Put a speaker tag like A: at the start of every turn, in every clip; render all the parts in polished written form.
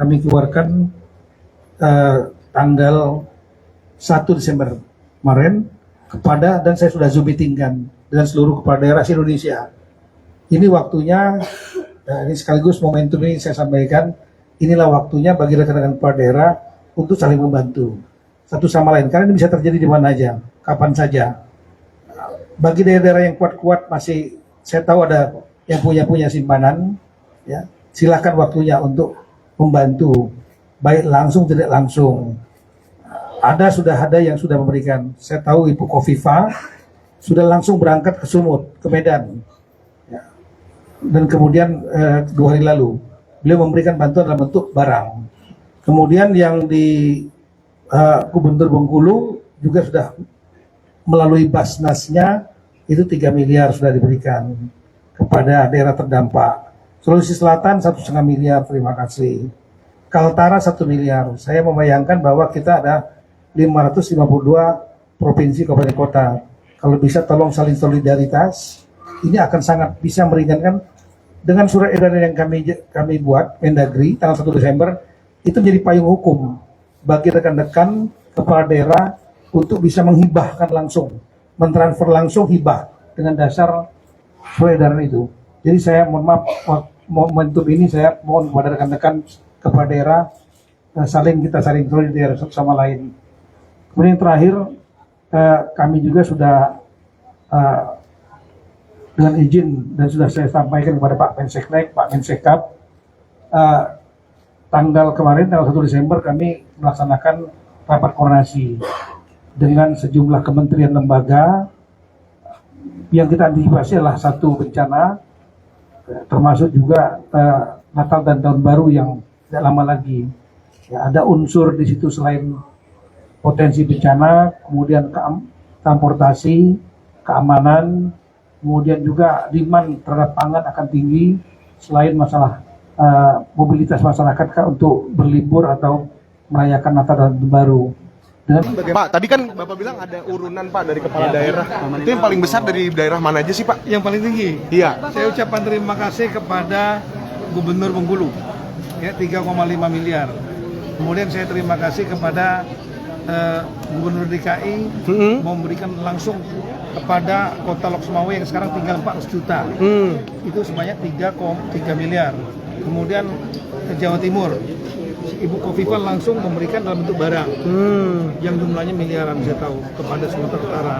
A: kami keluarkan tanggal 1 Desember kemarin kepada, dan saya sudah Zoom meetingkan dengan seluruh kepala daerah Indonesia. Ini waktunya, ini sekaligus momentum ini saya sampaikan, inilah waktunya bagi rekan-rekan kepala daerah untuk saling membantu satu sama lain, karena ini bisa terjadi di mana aja, kapan saja. Bagi daerah-daerah yang kuat-kuat masih, saya tahu ada yang punya simpanan, ya, silakan waktunya untuk membantu, baik langsung tidak langsung. Sudah ada yang sudah memberikan. Saya tahu Ibu Kofifa sudah langsung berangkat ke Sumut, ke Medan, ya. Dan kemudian 2 hari lalu beliau memberikan bantuan dalam bentuk barang. Kemudian yang di Gubernur Bengkulu juga sudah melalui Basnasnya itu 3 miliar sudah diberikan kepada daerah terdampak. Sulawesi Selatan 1,5 miliar, terima kasih. Kaltara 1 miliar. Saya membayangkan bahwa kita ada 552 provinsi kabupaten kota. Kalau bisa tolong saling solidaritas, ini akan sangat bisa meringankan. Dengan surat edaran yang kami buat Mendagri tanggal 1 Desember itu menjadi payung hukum bagi rekan-rekan kepala daerah untuk bisa menghibahkan langsung, mentransfer langsung hibah dengan dasar surat edaran itu. Jadi saya mohon maaf, momentum ini saya mohon kepada rekan-rekan kepala daerah kita saling solidar satu sama lain. Kemudian yang terakhir, kami juga sudah dengan izin dan sudah saya sampaikan kepada Pak Menseknek, Pak Mensekap, tanggal 1 Desember kami melaksanakan rapat koordinasi dengan sejumlah kementerian lembaga yang kita antisipasi adalah satu bencana, termasuk juga Natal dan Tahun Baru yang tidak lama lagi. Ya, ada unsur di situ selain potensi bencana, kemudian transportasi, keamanan, kemudian juga demand terhadap pangan akan tinggi, selain masalah mobilitas masyarakat untuk berlibur atau merayakan Natal dan Tahun Baru.
B: Pak, tadi kan Bapak bilang ada urunan Pak dari kepala daerah. Itu yang paling besar dari daerah mana aja sih Pak?
A: Yang paling tinggi?
B: Iya.
A: Saya ucapkan terima kasih kepada Gubernur Bengkulu, ya, 3,5 miliar. Kemudian saya terima kasih kepada Gubernur DKI memberikan langsung kepada Kota Lok Sumawe yang sekarang tinggal 400 juta. Itu sebanyak 3,3 miliar. Kemudian ke Jawa Timur, Ibu Kofifa langsung memberikan dalam bentuk barang yang jumlahnya miliaran, saya tahu, kepada Sumatera Utara.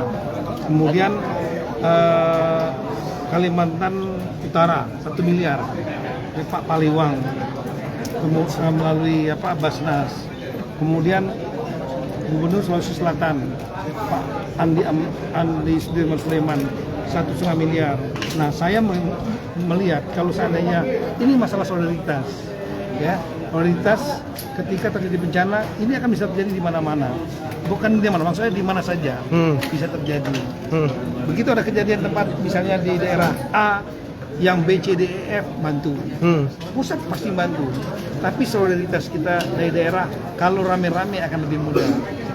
A: Kemudian Kalimantan Utara 1 miliar, Pak Paliwang, melalui Basnas. Kemudian Gubernur Sulawesi Selatan Pak Andi Sudirman Sulaiman 1,5 miliar. Nah, saya melihat kalau seandainya ini masalah solidaritas, ya, solidaritas ketika terjadi bencana ini akan bisa terjadi di mana-mana, bukan di mana, maksudnya di mana saja bisa terjadi. Begitu ada kejadian tempat misalnya di daerah A yang B, C, D, E, F bantu, pusat pasti bantu, tapi solidaritas kita dari daerah kalau rame-rame akan lebih mudah.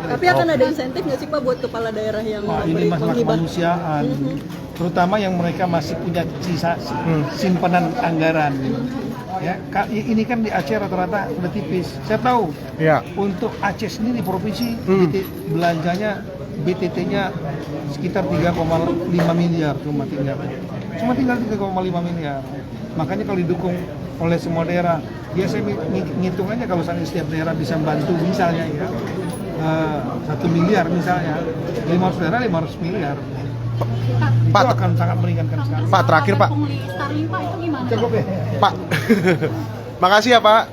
C: Tapi akan ada insentif nggak sih Pak buat kepala daerah yang
A: ini masalah kemanusiaan, terutama yang mereka masih punya sisa simpanan anggaran. Ya, ini kan di Aceh rata-rata udah tipis. Saya tahu. Ya. Untuk Aceh sendiri provinsi belanjanya BTT-nya sekitar 3,5 miliar cuma tinggal 3,5 miliar. Makanya kalau didukung oleh semua daerah, saya ngitung aja kalau setiap daerah bisa membantu misalnya ya 1 miliar misalnya, 500 daerah 500 miliar. Pak, itu akan sangat meringankan sekali.
B: Pak, terakhir Pak.
C: Starling Pak itu gimana?
A: Cukup ya?
B: Pak. Makasih ya Pak.